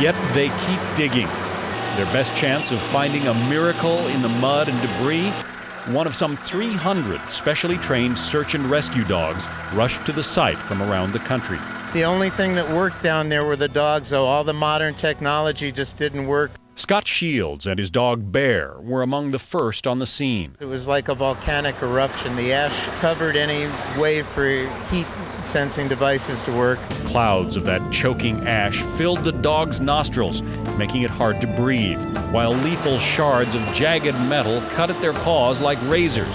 Yet they keep digging. Their best chance of finding a miracle in the mud and debris? One of some 300 specially trained search and rescue dogs rushed to the site from around the country. The only thing that worked down there were the dogs, though. All the modern technology just didn't work. Scott Shields and his dog Bear were among the first on the scene. It was like a volcanic eruption. The ash covered any way for heat sensing devices to work. Clouds of that choking ash filled the dog's nostrils, making it hard to breathe, while lethal shards of jagged metal cut at their paws like razors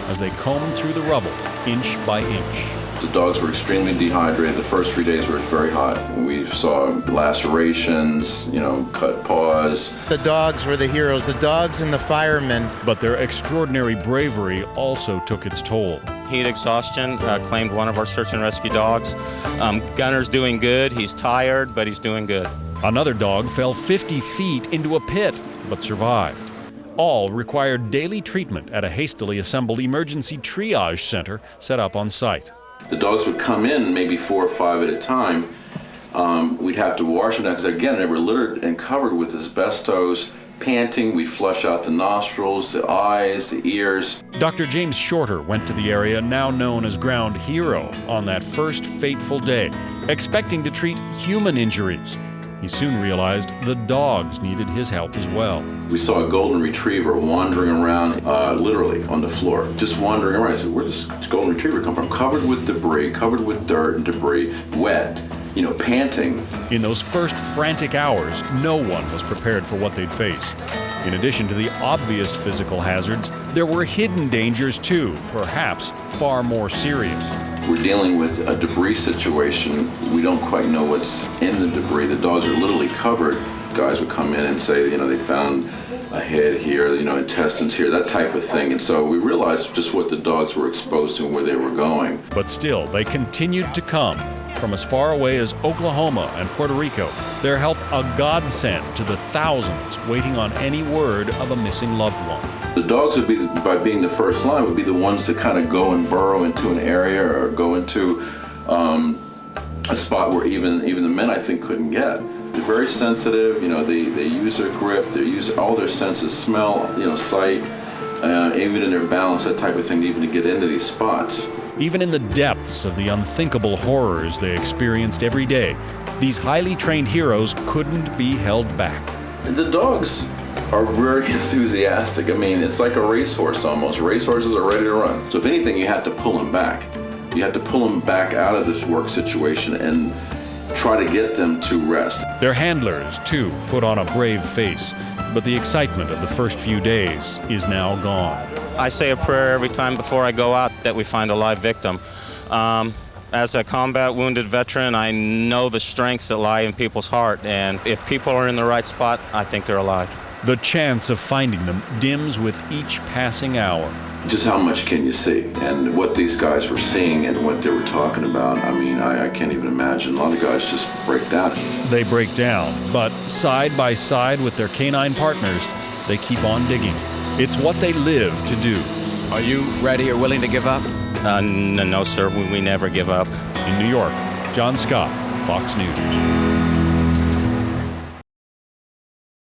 as they combed through the rubble, inch by inch. The dogs were extremely dehydrated. The first 3 days were very hot. We saw lacerations, cut paws. The dogs were the heroes, the dogs and the firemen. But their extraordinary bravery also took its toll. Heat exhaustion claimed one of our search and rescue dogs. Gunner's doing good. He's tired, but he's doing good. Another dog fell 50 feet into a pit, but survived. All required daily treatment at a hastily assembled emergency triage center set up on site. The dogs would come in maybe 4 or 5 at a time. We'd have to wash them down because, again, they were littered and covered with asbestos, panting. We'd flush out the nostrils, the eyes, the ears. Dr. James Shorter went to the area now known as Ground Hero on that first fateful day, expecting to treat human injuries. He soon realized the dogs needed his help as well. We saw a golden retriever wandering around, literally on the floor, just wandering around. I said, where does this golden retriever come from? Covered with debris, covered with dirt and debris, wet, panting. In those first frantic hours, no one was prepared for what they'd face. In addition to the obvious physical hazards, there were hidden dangers too, perhaps far more serious. We're dealing with a debris situation. We don't quite know what's in the debris. The dogs are literally covered. Guys would come in and say, they found a head here, intestines here, that type of thing. And so we realized just what the dogs were exposed to and where they were going. But still, they continued to come from as far away as Oklahoma and Puerto Rico. Their help a godsend to the thousands waiting on any word of a missing loved one. The dogs would be, by being the first line, would be the ones to kind of go and burrow into an area or go into a spot where even the men, I think, couldn't get. They're very sensitive. They use their grip. They use all their senses, smell, sight, even in their balance, that type of thing, even to get into these spots. Even in the depths of the unthinkable horrors they experienced every day, these highly trained heroes couldn't be held back. The dogs are very enthusiastic. It's like a racehorse almost. Racehorses are ready to run. So if anything, you have to pull them back. You have to pull them back out of this work situation and try to get them to rest. Their handlers, too, put on a brave face, but the excitement of the first few days is now gone. I say a prayer every time before I go out that we find a live victim. As a combat wounded veteran, I know the strengths that lie in people's heart, and if people are in the right spot, I think they're alive. The chance of finding them dims with each passing hour. Just how much can you see? And what these guys were seeing and what they were talking about, I can't even imagine. A lot of guys just break down. They break down, but side by side with their canine partners, they keep on digging. It's what they live to do. Are you ready or willing to give up? No, sir, we never give up. In New York, John Scott, Fox News.